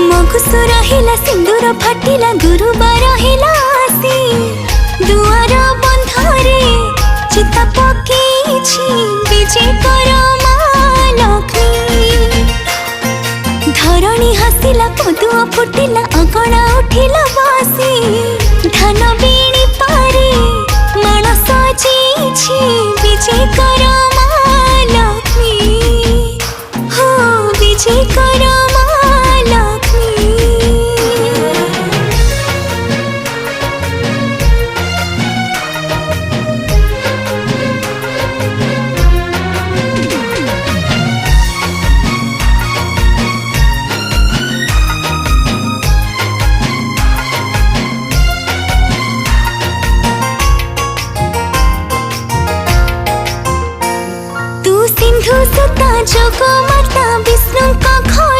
मगुसु रहिला सिंदूर फाटिला गुरुबार हिला आसी दुआर बंधरे चिता पकेछि विजय कर माँ लक्ष्मी। धरणी हसिला पदुआ फुटिला अगणा उठिला बासी धान बीणी पारे माण सजेछि विजय कर